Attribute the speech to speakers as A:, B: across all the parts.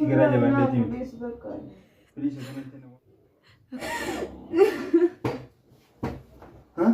A: Gara jabaadheetiin. Please comment na. Ha?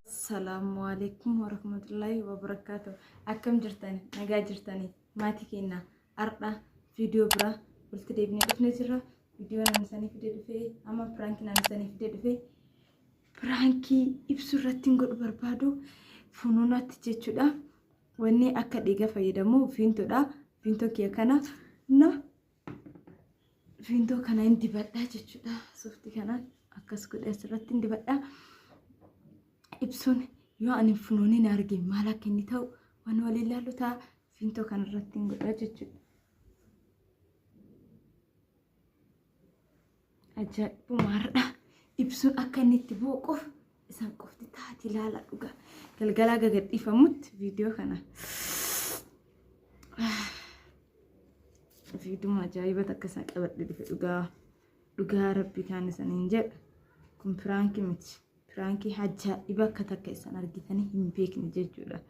B: Assalamualaikum warahmatullahi wabarakatuh. Akkam jirtani? Nagaa jirtani? Maatii keenya har'a viidiyoo bira walitti deebinee dhufnee jirra. Viidiyoo namni sanii fidee dhufee amma piraankii namni sanii fidee dhufee piraankii ibsu irratti hin godhu barbaadu funuunatti jechuudha. Wanni akka dhiiga fayyadamu fiintoodha. Fiintoo kee kana fiintoo kana hin dibadhaa jechuudha. Softii kana akkas godhee asirratti hin dibadhaa. Ibsuun yoo ani funuuniin arge maal akka inni ta'u waan waliin ilaallu ta'a. Fiintoo kanarratti hin godhaa jechuudha. Ajaa'ibumaadha. Ibsuun akka inni itti booquuf isaan qofti taati ilaala dhugaa. Galgalaa gagadhiifamutti viidiyoo kana. Viidiyoo ajaa'ibaa akka isaan qabadhe dhufe dhugaa rabbii kaan isaniin jedha. Kun piraankii miti. Piraankii ajaa'ibaa akka takka isaan argitanii hin beekne jechuudha.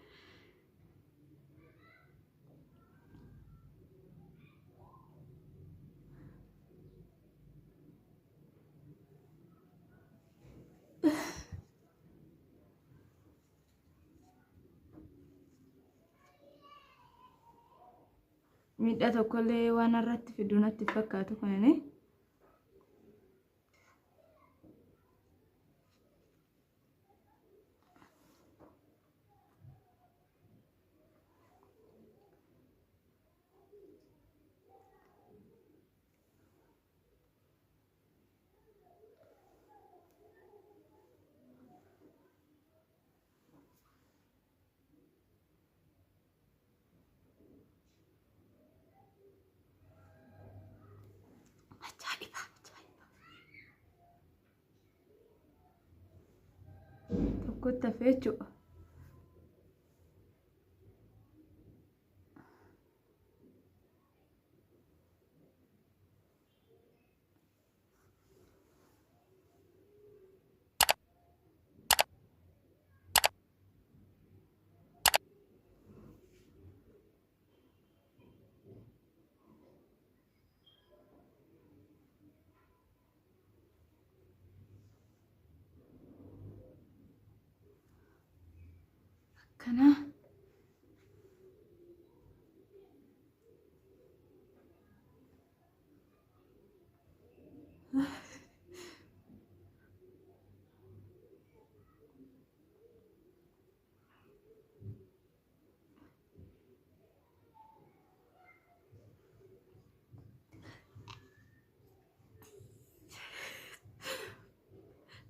B: Miidhaa tokkollee waan irratti fiduu natti fakkaatu kunini. Tokkotti hafee jechuudha. Kana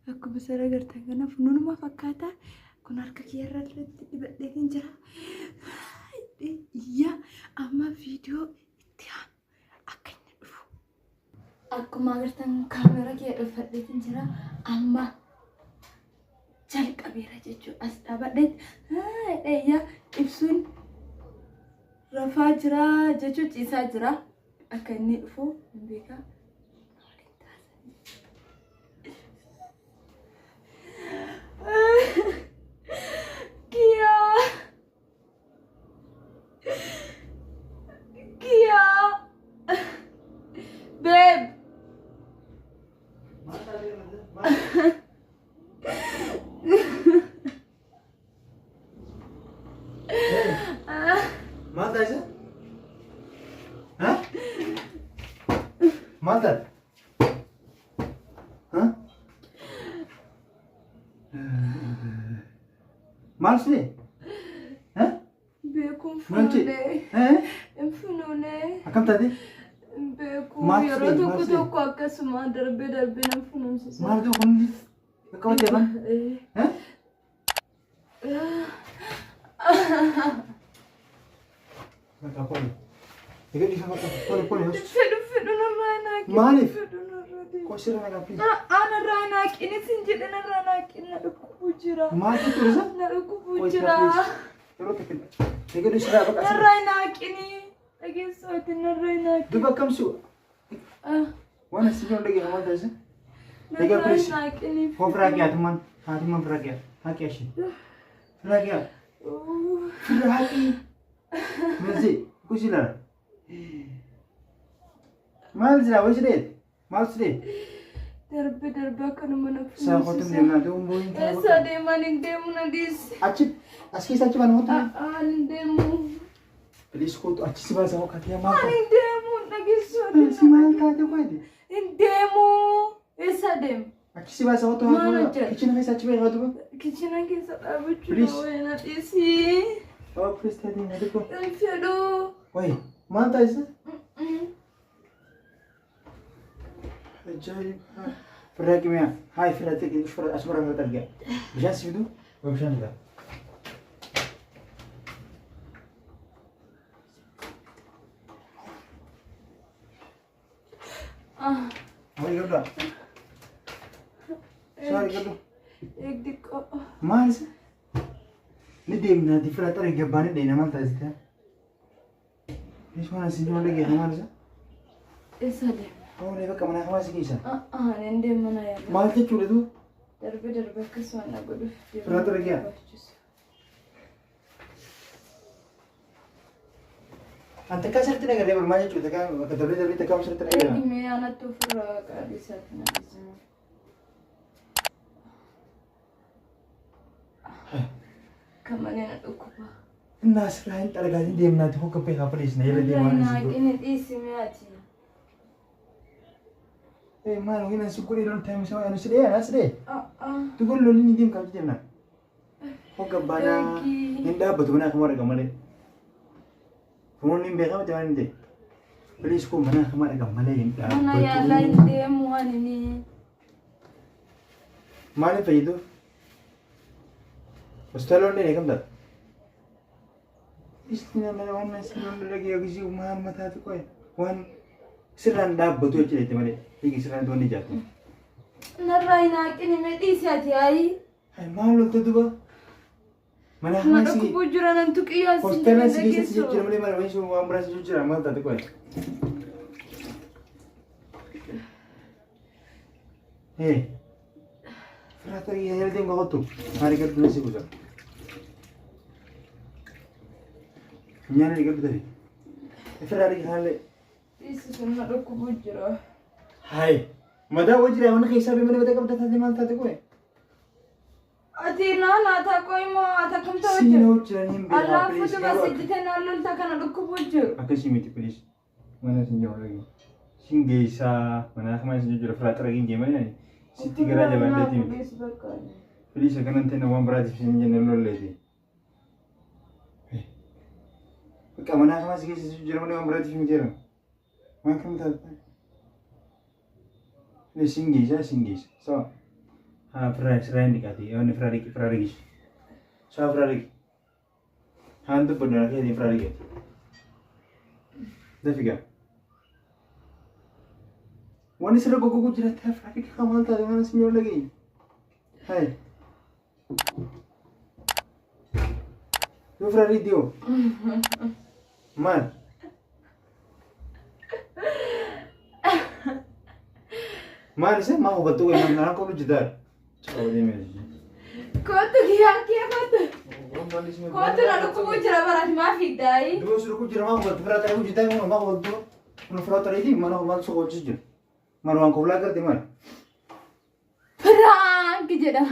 B: akkuma sara gartaan kana funuunuma fakkaata. Kun harka kiyarratti dibadheetiin jira. Iyyaa amma viidiyoo itti akka inni dhufu. Akkuma agartan kaamera kee dhufadheetiin jira. Amma jalqabeera jechuudha. As dhaabadheetti iyyaa ibsuun rafaa jira jechuun ciisaa jira. Akka inni dhufu hin beekaa.
A: Mother. Huh? Marcy? Huh?
B: Bekum funune. Funune.
A: Akam tadi?
B: Bekum. Yoro tokko akkasuma darbe na fununsi.
A: Maal tu kundi? Kau teman? Huh? Apa ni? Ikut di sana. Poli.
B: Fidu narana.
A: Maalif? Kau sirah nak api?
B: Ana rana kini sinjid na rana kini na kubujira.
A: Maalif tu rasa?
B: Na kubujira.
A: Terus tekan. Ikut di sirah apa kasih?
B: Na rana kini. Lagi soal na rana.
A: Tu bakam su. Wana sih orang lagi amal dah sih.
B: Na rana kini.
A: Kau perakiat teman. Hati teman perakiat. Haki ashi. Firagia. Firagi. Mezi. Kusilar. Mal jira wajre. Mal sire.
B: Darbe kanuma na fuusi.
A: Sa hotum demna de umboin.
B: Esa deeman hin deemu nadis.
A: Achi aski sachi ban hotum.
B: Hin deemu.
A: Please ko achi si ba sa ho katiya ma.
B: Hin deemu nagisu.
A: Si mal ka de ko de.
B: Hin deemu. Esa deem.
A: Achi si ba sa ho to ha. Kitchen ke sachi ba hotum.
B: Kitchen ke sa abichu.
A: Please.
B: Nadisi.
A: Oh please tadi na de ko.
B: Fedo.
A: Wai, mal ta isa. Ajaib. Firagi me. Hai firati ki shura asmara na targa. Bijan sidu. Wabshan da. Hai gabda. Sorry gabda.
B: Ek dikko.
A: Mas. Ni demna di firata re gabane de na mal ta isa. Ismana sinjo lagi na mal isa.
B: Esa deem.
A: Oh, ni ba kamana kama sikisa.
B: Hin deemu na yaa.
A: Mal te chude tu.
B: Darbe akkasuma na godhu.
A: Firata re gya. Ante ka sarti na gade bermaja chude ka dabli te kam sarti na gade.
B: Ime anatu fura kadi sat nadisi. Kamane na dhukuba.
A: Nas lain talaga ni demna te hokka pe ha please na yele de
B: Na
A: mana sigo.
B: kini isi me ati.
A: Eh man, wina sukuri don time sa ano side na side. Tu gol loli ni dem kam demna. Hokka bana inda batu na kamar gamale. Phone ni be kam jawan de. Please ko mana kamar gamale inda.
B: Mana ya lain demu anini.
A: Mane paido. Hostelon ne kam da. Istina mera wan silon lagi agisi umar mata tu koy. Wan siran da batu chile te mare. Iki siran doni jate.
B: Narrai na kini me disi ati ai.
A: Hai malo tu ba. Mana
B: Mana
A: hamasi.
B: ku bujura nan tu kiyo
A: Hostelon sigi sigi chile mare mare waisu amra sigi chile mata tu koy. Hey. Frata ya yel dem gotu. Mari kat nasi buza. Funyani ni gabda. Ferrari khale.
B: Isi sunna ku bujura.
A: Hai. Mada wajira wana Keessaa be mane bata kabda tha mal tha koy.
B: Ati na tha koi mo ata kam ta wajira.
A: Sino chani be
B: Allah futu basijite na lol ta kana ku bujura.
A: Akasi miti please. Mana sinjo lagi. Keessaa mana kama sinjo jura frata lagi game ni. Siti gara jalan leti. Please akan nanti na wan berarti sinjo nol leti. Kamana kama sigi jura mana wan berarti sinjo jura. Makan tak. Ini singgis. So, Ferrari dikati. Oh, ini Ferrari. So, Ferrari. Hantu benar ke ini Ferrari. Dah fikir. Wani sira gogo jira ta Ferrari kamal ta mana sinyo lagi. Hai. Yo Ferrari dio. Man. Man se mau betul yang nak kau judar. Coba dia mesti.
B: Kotu kia kotu. Kotu na ku bujura barat maafi dai.
A: Dua suruh ku jira mau betul. Ferrari aku judar mau betul. Mana Ferrari ini mana mal so kau jujur. Mana orang kau belajar di mana?
B: Perang kejada.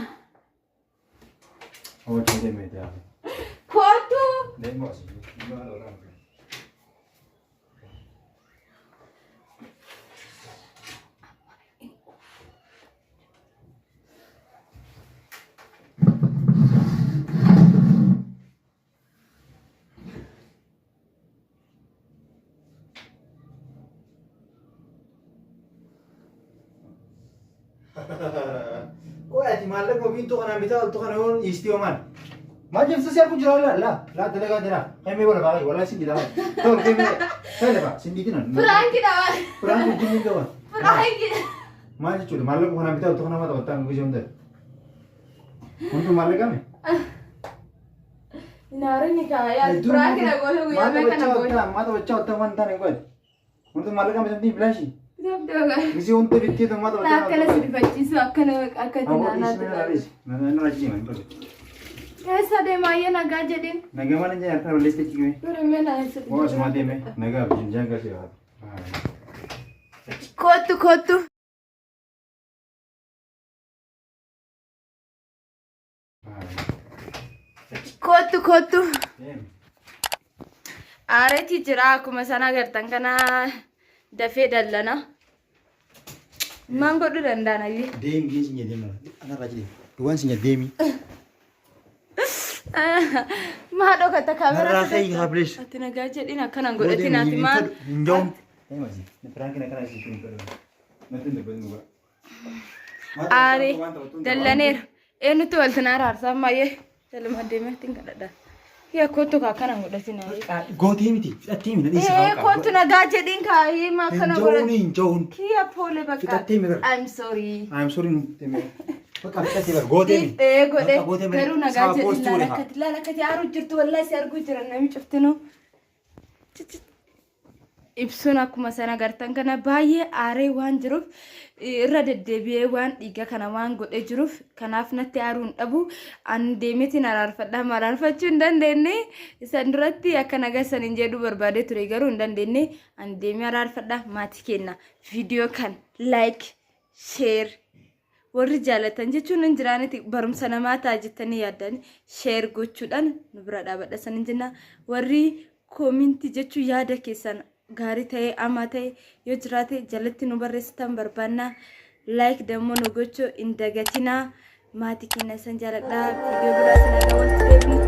A: Oh jadi media.
B: Kotu.
A: Demo sih. Mana orang? Kau ada malah kau pintu kan ambil tu kan orang istiaman. Macam sesiapa pun jalan lah. Telega dia. Kami boleh bagai, boleh sih kita. Tahu kami. Saya lepas sini kita.
B: Perang kita.
A: Perang kita ni kawan.
B: Perang kita.
A: Macam tu malah kau kan ambil tu kan apa tu tang kucing tu. Untuk malah kami.
B: Nari ni kaya. Perang kita gol gol.
A: Mata baca otak, mata baca otak mantan ni kau. Untuk malah kami sampai belas sih. Isi unta bitti to mata.
B: Nah, kalau sudah baca su akan
A: Nana. Nana rajin man.
B: Keessaa deemaa ayya nagaa jedhin.
A: Nagaa mana jaa harka balleessite kime.
B: Durumee na isa.
A: Oo asuma deeme. Nagaa jinjaan gasee haa.
B: Kottu. Kottu. Aareeti jira akkuma sana agartan kana dafee dallana. Maal godhuu danda'an ayyi?
A: Deemi geessi nyee deema. Ana rajin. Duwwaan si nyee deemi.
B: Maa dhokata kaamera.
A: Narraa ka'ii habilis.
B: Ati nagaa jedhin akkanaan godhatin ati maal?
A: Hinjoon. Eemasi. Firaankiin akkana si tun fedha. Natti hin dabbatin dhugaa.
B: Aaree dallaneera. Eenyutti walti na araarsaa ammayyee jaluma deemeetti hin kadhadha. Yaa kottu akkanaan godhatin ayyi.
A: Gootee miti. Fidhattee mina dhiisa haa qabu.
B: Kottu nagaa jedhin kaayee maa akkana godhati.
A: Hinjoon.
B: Kiyya poole bakka.
A: Fidhattee mina.
B: I'm sorry.
A: I'm sorry. Bakka fidhattee bara gootee miti.
B: Godhe garuu nagaa jedhin laala akkati haaruu jirtu wallahi si arguu jiran namni cuftinu. Ibsuun akkuma sana agartan kana baay'ee aaree waan jiruuf irra deddeebi'ee waan dhiiga kana waan godhee jiruuf kanaaf natti aaruun dhabu an deemeetiin araarfadhaa araarfachuu hin dandeenye isan duratti akka nagassan hin jedhu barbaadee ture garuu hin dandeenye an deemee araarfadhaa maatii kenna viidiyoo kan like share warri jaalatan jechuun hin jiraaniti barumsa namaa ta'a jettanii yaaddan share gochuudhaan nu bira dhaabadha san hin jenna warri koominti jechuun yaada keessan gaarii ta'ee amma ta'e yoo jiraate jalatti nu barreessitan barbaanna like dammoo nu gochuu hin dagatinaa maatii keenya san jaaladhaa viidiyoo biraa sana walitti deebinu